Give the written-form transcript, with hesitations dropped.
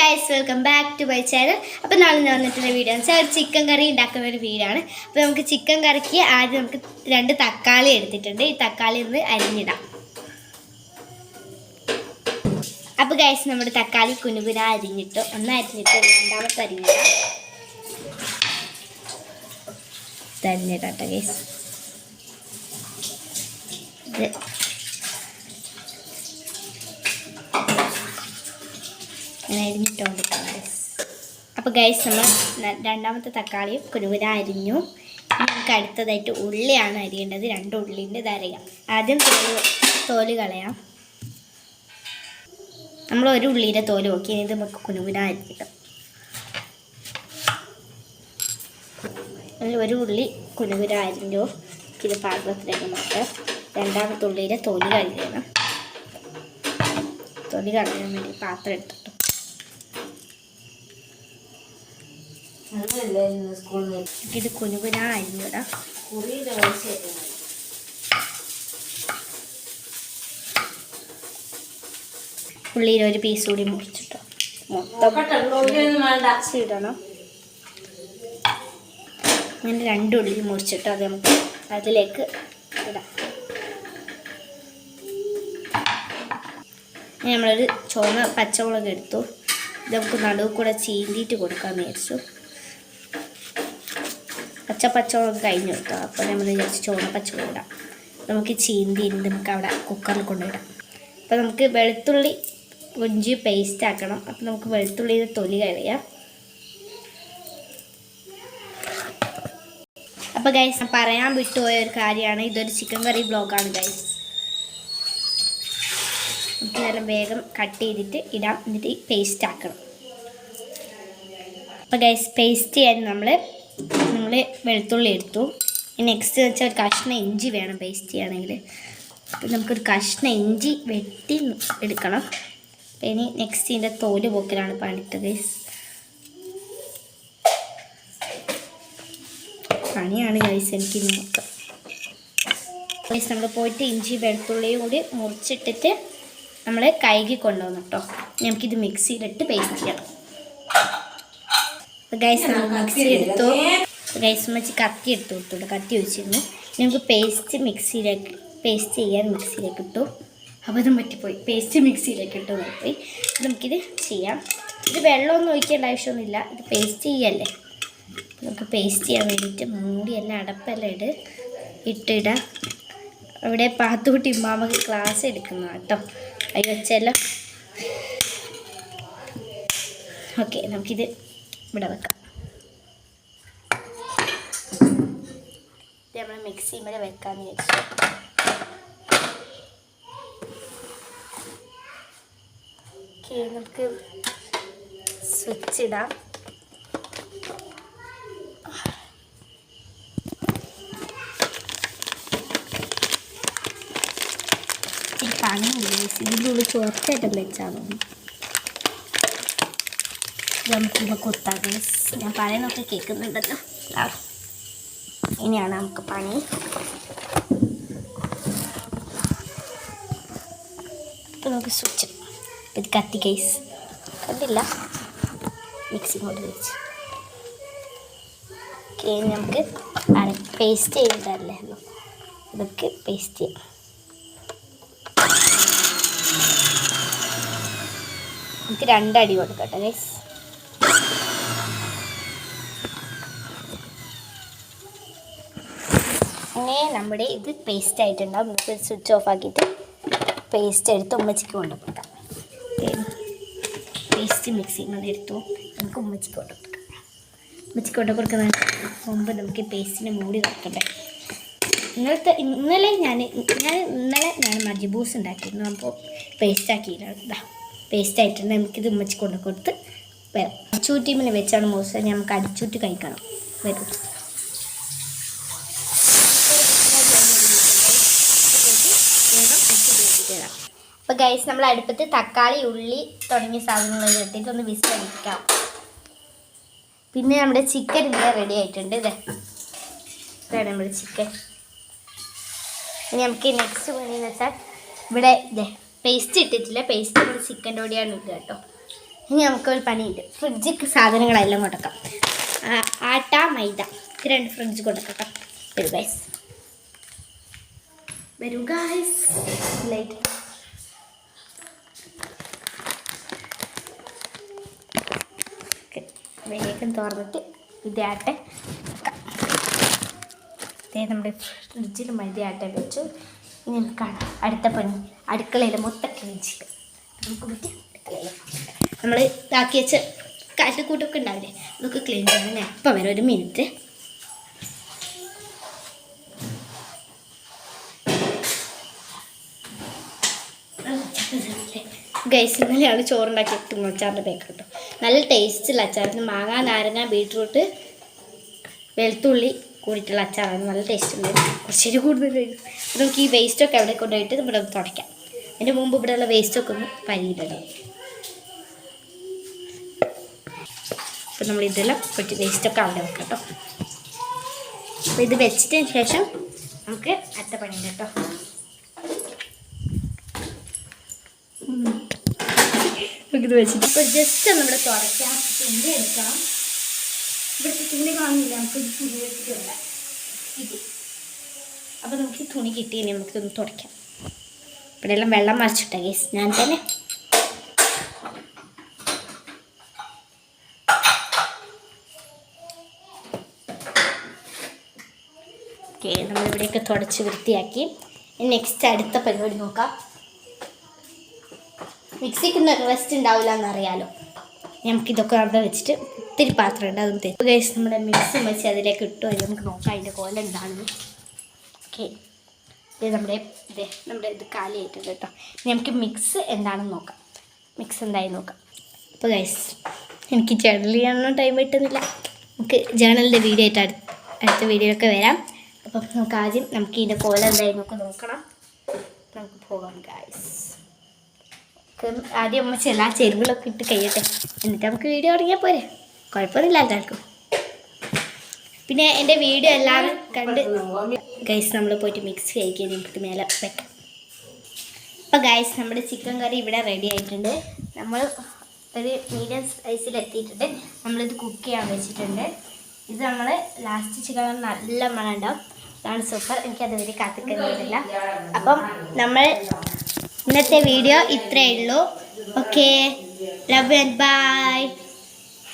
Guys, welcome back to my channel. അപ്പോൾ നാളെ ഞാൻ വന്നിട്ടുള്ള വീഡിയോ എന്ന് വെച്ചാൽ ചിക്കൻ കറി ഉണ്ടാക്കുന്ന ഒരു വീഡിയോ ആണ്. അപ്പോൾ നമുക്ക് ചിക്കൻ കറിക്ക് ആദ്യം നമുക്ക് 2 തക്കാളി എടുത്തിട്ടുണ്ട്. ഈ തക്കാളി ഒന്ന് അരിഞ്ഞിടാം. അപ്പോൾ ഗൈസ്, നമ്മുടെ തക്കാളി കുനുകുന അരിഞ്ഞിട്ട് ഒന്ന് അരിഞ്ഞിട്ട് രണ്ടാമത്തെ അരിഞ്ഞിടാം. അരിഞ്ഞിടാട്ടോ ഗൈസ്. ഇത് അരിഞ്ഞിട്ടുകൊണ്ടിരിക്കുന്നത്. അപ്പോൾ ഗൈസ്, നമ്മൾ രണ്ടാമത്തെ തക്കാളിയും കുനുകുന അരിഞ്ഞു. നമുക്ക് അടുത്തതായിട്ട് ഉള്ളിയാണ് അരിയേണ്ടത്. 2 ഉള്ളിൻ്റെ ഇത് അരയാം. ആദ്യം തോല് കളയാം. നമ്മൾ ഒരു ഉള്ളിയുടെ തോല് നോക്കി ഇത് നമുക്ക് കുനുകുന അരിഞ്ഞിടാം. ഒരു ഉള്ളി കുനുകുന അരിഞ്ഞു. ഇത് പാത്രത്തിലേക്ക് മാറ്റാം. രണ്ടാമത്തെ ഉള്ളിയുടെ തോല് കളയണം. തൊലി കളയാൻ വേണ്ടി പാത്രം എടുത്തിട്ടു. ഇത് കുനുകുന അരിഞ്ഞിടാം. ഉള്ളിയിൽ ഒരു പീസ് കൂടി മുറിച്ചിട്ടോ. മൊത്തം ഇടണം. അങ്ങനെ 2 ഉള്ളി മുറിച്ചിട്ടോ അത് നമുക്ക് അതിലേക്ക് ഇടാം. നമ്മളൊരു ചുവന്ന പച്ചമുളക് എടുത്തു. ഇത് നമുക്ക് നടുവ് കൂടെ ചീന്തിയിട്ട് കൊടുക്കാമെന്ന് വിചാരിച്ചു. പച്ചമുളക് കഴിഞ്ഞു കേട്ടോ. അപ്പോൾ നമ്മൾ വിചാരിച്ചു ചുവന്ന പച്ചമുളക് ഇടാം. നമുക്ക് ചീന്തി നമുക്ക് അവിടെ കുക്കറിൽ കൊണ്ടുവിടാം. അപ്പോൾ നമുക്ക് വെളുത്തുള്ളി കൊഞ്ചി പേസ്റ്റ് ആക്കണം. അപ്പോൾ നമുക്ക് വെളുത്തുള്ളിയുടെ തൊലി കളയാം. അപ്പോൾ ഗൈസ്, ഞാൻ പറയാൻ വിട്ടുപോയ ഒരു കാര്യമാണ്, ഇതൊരു ചിക്കൻ കറി ബ്ലോഗാണ് ഗൈസ്. നമുക്ക് നല്ല വേഗം കട്ട് ചെയ്തിട്ട് ഇടാം. എന്നിട്ട് പേസ്റ്റ് ആക്കണം. അപ്പോൾ ഗൈസ്, പേസ്റ്റ് ചെയ്യാൻ നമ്മൾ വെളുത്തുള്ളി എടുത്തു. നെക്സ്റ്റ് വെച്ചാൽ ഒരു കഷ്ണം ഇഞ്ചി വേണം പേസ്റ്റ് ചെയ്യണമെങ്കിൽ. അപ്പോൾ നമുക്കൊരു കഷ്ണം ഇഞ്ചി വെട്ടി എടുക്കണം. ഇനി നെക്സ്റ്റ് ഇതിൻ്റെ തോല് പോക്കലാണ് പണിട്ട് ഗൈസ്. പണിയാണ് ഗൈസ് എനിക്ക് നോക്കാം. ഗൈസ്, നമ്മൾ പോയിട്ട് ഇഞ്ചി വെളുത്തുള്ളിയും കൂടി മുറിച്ചിട്ടിട്ട് നമ്മൾ കഴുകി കൊണ്ടുവന്നു കേട്ടോ. നമുക്കിത് മിക്സിയിലിട്ട് പേസ്റ്റ് ചെയ്യണം. ഗൈസ്, നമ്മൾ മിക്സി എടുത്തു. ഗൈസ്, വെച്ച് കത്തി എടുത്തു കൊടുത്തു. കത്തി വെച്ചിരുന്നു. നമുക്ക് പേസ്റ്റ് ചെയ്യാൻ മിക്സിയിലേക്ക് ഇട്ടു. അപ്പോൾ ഇത് പറ്റിപ്പോയി. പേസ്റ്റ് മിക്സിയിലേക്ക് ഇട്ടു പോയി. നമുക്കിത് ചെയ്യാം. ഇത് വെള്ളമൊന്നും ഒഴിക്കേണ്ട ആവശ്യമൊന്നുമില്ല. ഇത് പേസ്റ്റ് ചെയ്യല്ലേ. നമുക്ക് പേസ്റ്റ് ചെയ്യാൻ വേണ്ടിയിട്ട് മൂടിയെല്ലാം അടപ്പെല്ലാം ഇട്ടിടാം. അവിടെ പാത്തുകുട്ടി ഇമ്മാമക്ക് ക്ലാസ് എടുക്കുന്ന കേട്ടോ. അയ്യോ വെച്ചെല്ലാം. ഓക്കെ, നമുക്കിത് ഇവിടെ വെക്കാം. ഇത് നമ്മൾ മിക്സി ഇവിടെ വെക്കാമെന്ന് വെച്ചു. ഓക്കെ, നമുക്ക് സ്വിച്ച് ഇടാം. ഇതിൻ്റെ ഉള്ളിൽ ചോർച്ചായിട്ട് വെച്ചാൽ നമുക്കിപ്പോൾ കുത്താം. ഞാൻ പറയുന്നൊക്കെ കേൾക്കുന്നുണ്ടല്ലോ. ഇനിയാണ് നമുക്ക് പണി. അപ്പോൾ നമുക്ക് സ്വിച്ച് ഇത് കത്തി കേസ് കണ്ടില്ല. മിക്സി കൊണ്ട് വെച്ച് ഓക്കെ. നമുക്ക് പേസ്റ്റ് ചെയ്തിട്ടല്ലേ ഇതൊക്കെ പേസ്റ്റ് ചെയ്യാം. നമുക്ക് 2 അടി കൊടുക്കട്ടെ ഗൈസ്. അങ്ങനെ നമ്മുടെ ഇത് പേസ്റ്റ് ആയിട്ടുണ്ടാവും. നമുക്ക് സ്വിച്ച് ഓഫ് ആക്കിയിട്ട് പേസ്റ്റ് എടുത്ത് ഉമ്മച്ചിക്ക് കൊണ്ടുപോകാം. പേസ്റ്റ് മിക്സിയിൽ എടുത്തു നമുക്ക് ഉമ്മച്ചിക്ക് കൊണ്ടുപോകാം. ഉമ്മച്ചിക്ക് കൊണ്ടു കൊടുക്കുന്ന മുമ്പ് നമുക്ക് പേസ്റ്റിനെ മൂടി വെക്കണ്ടേ. ഇന്നലെ ഞാൻ മജ്ബൂസ് ഉണ്ടാക്കിയിരുന്നു. അപ്പോൾ പേസ്റ്റ് ആക്കിയില്ല. പേസ്റ്റ് ആയിട്ടുണ്ട്. നമുക്കിത് ഉമ്മച്ചി കൊണ്ടു കൊടുത്ത് വരാം. അടിച്ചൂട്ടിമിനെ വെച്ചാണ് മോശം. നമുക്ക് അടിച്ചൂട്ടി കഴിക്കണം. വരും. അപ്പോൾ ഗൈസ്, നമ്മൾ അടുപ്പത്ത് തക്കാളി, ഉള്ളി തുടങ്ങിയ സാധനങ്ങൾ ഇട്ടിട്ട് ഒന്ന് വിസിലടിക്കാം. പിന്നെ നമ്മുടെ ചിക്കൻ ഇവിടെ റെഡി ആയിട്ടുണ്ട്. ഇതാണ് നമ്മുടെ ചിക്കൻ. ഇനി നമുക്ക് നെക്സ്റ്റ് പണിയെന്ന് വെച്ചാൽ ഇവിടെ പേസ്റ്റ് ഇട്ടിട്ടില്ല. പേസ്റ്റ് നമ്മൾ ചിക്കൻ്റെ കൂടെയാണ് ഇടുക കേട്ടോ. ഇനി നമുക്കൊരു പണിയുണ്ട്. ഫ്രിഡ്ജിക്ക് സാധനങ്ങളെല്ലാം കൊടുക്കാം. ആട്ട, മൈദ, ഇത് 2 ഫ്രിഡ്ജ് കൊടുക്കാം. വരൂ ഗൈസ്, വരൂ ഗൈസ്. ലൈറ്റ് വേഗം തുറന്നിട്ട് ഇതാട്ടെ നമ്മുടെ ഫ്രിഡ്ജിൽ മൈദയാട്ട വെച്ചു. ഇനി നമുക്ക് കാണാം അടുത്ത പണി. അടുക്കളയിൽ മൊത്തം ക്ലീൻ ചെയ്ത് നമുക്ക് പറ്റി അടുക്കളയിൽ നമ്മൾ ഇതാക്കി വെച്ച് കാറ്റുകൂട്ടൊക്കെ ഉണ്ടാവില്ലേ, അതൊക്കെ ക്ലീൻ ചെയ്യണം. ഞാൻ അപ്പം വരെ 1 മിനിറ്റ്. ഗൈസ്, ഇന്നലെയാണ് ചോറുണ്ടാക്കി തുമ്മച്ചാറിൻ്റെ പേക്ക് കേട്ടോ. നല്ല ടേസ്റ്റുള്ള അച്ചാറിന് മാങ്ങ, നാരങ്ങ, ബീട്രൂട്ട്, വെളുത്തുള്ളി കൂടിയിട്ടുള്ള അച്ചാറാണ്. നല്ല ടേസ്റ്റ് ഉണ്ട്. കുറച്ചൊരു കൂടുതൽ നമുക്ക് ഈ വേസ്റ്റൊക്കെ അവിടെ കൊണ്ടുപോയിട്ട് ഇവിടെ ഒന്ന് തുടയ്ക്കാം. അതിൻ്റെ മുമ്പ് ഇവിടെയുള്ള വേസ്റ്റൊക്കെ ഒന്ന് പരിയിലിടാം. അപ്പം നമ്മൾ ഇതെല്ലാം കുറച്ച് വേസ്റ്റൊക്കെ അവിടെ വെക്കാം കേട്ടോ. അപ്പോൾ ഇത് വെച്ചിട്ടതിന് ശേഷം നമുക്ക് അടുത്ത പണിയുണ്ട് കേട്ടോ. ഇത് വെച്ചിട്ട് ഇപ്പോൾ ജസ്റ്റ് നമ്മുടെ തുടയ്ക്കാം. തുണി എടുക്കണം. ഇവിടുത്തെ തുണി കാണുന്നില്ല, നമുക്ക് തുണി വെച്ചിട്ടില്ല കിട്ടി. അപ്പോൾ നമുക്ക് ഈ തുണി കിട്ടി. ഇനി നമുക്കിതൊന്ന് തുടയ്ക്കാം. ഇവിടെ എല്ലാം വെള്ളം മറിച്ചിട്ടാ ഗൈസ് ഞാൻ തന്നെ. ഓക്കെ, നമ്മളിവിടെയൊക്കെ തുടച്ച് വൃത്തിയാക്കി. നെക്സ്റ്റ് അടുത്ത പരിപാടി നോക്കാം. മിക്സിക്കൊന്നും റെസ്റ്റ് ഉണ്ടാവില്ല എന്നറിയാലോ. നമുക്കിതൊക്കെ അവിടെ വെച്ചിട്ട് ഒത്തിരി പാത്രം ഉണ്ട്, അതൊന്നും തരും. ഗൈസ്, നമ്മുടെ മിക്സി വെച്ച് അതിലേക്ക് ഇട്ടു. അത് നമുക്ക് നോക്കാം അതിൻ്റെ കോല എന്താണെന്ന്. ഓക്കെ, നമ്മുടെ ഇത് കാലിയായിട്ടുണ്ട് കേട്ടോ. നമുക്ക് മിക്സ് എന്താണെന്ന് നോക്കാം. മിക്സ് എന്തായി നോക്കാം. അപ്പോൾ ഗൈസ്, എനിക്ക് ജേർണൽ ചെയ്യാനൊന്നും ടൈം കിട്ടുന്നില്ല. നമുക്ക് ജേർണലിൻ്റെ വീഡിയോ ആയിട്ട് അടുത്ത വീഡിയോയിലൊക്കെ വരാം. അപ്പം നമുക്ക് ആദ്യം നമുക്ക് ഇതിൻ്റെ കോല എന്തായി നോക്കണം. നമുക്ക് പോകാം ഗൈസ്. ആദ്യം അമ്മച്ചി എല്ലാ ചേരുവകളൊക്കെ ഇട്ട് കഴിയട്ടെ, എന്നിട്ട് നമുക്ക് വീഡിയോ തുടങ്ങിയാൽ പോരെ. കുഴപ്പമൊന്നുമില്ല എല്ലാവർക്കും. പിന്നെ എൻ്റെ വീഡിയോ എല്ലാവരും കണ്ട് ഗൈസ് നമ്മൾ പോയിട്ട് മിക്സ് കഴിക്കാൻ നമുക്ക് മേലെ വെക്കാം. അപ്പോൾ ഗൈസ്, നമ്മുടെ ചിക്കൻ കറി ഇവിടെ റെഡി ആയിട്ടുണ്ട്. നമ്മൾ ഒരു മീഡിയം സൈസിലെത്തിയിട്ടുണ്ട്. നമ്മളിത് കുക്ക് ചെയ്യാൻ വെച്ചിട്ടുണ്ട്. ഇത് നമ്മൾ ലാസ്റ്റ് ചിക്കൻ നല്ല മണം ഉണ്ടാവും. അതാണ് സൂപ്പർ. എനിക്കതുവരെ കാത്തിക്കുന്നില്ല. അപ്പം നമ്മൾ ഇന്നത്തെ വീഡിയോ ഇത്രയേ ഉള്ളൂ. Okay, love and by.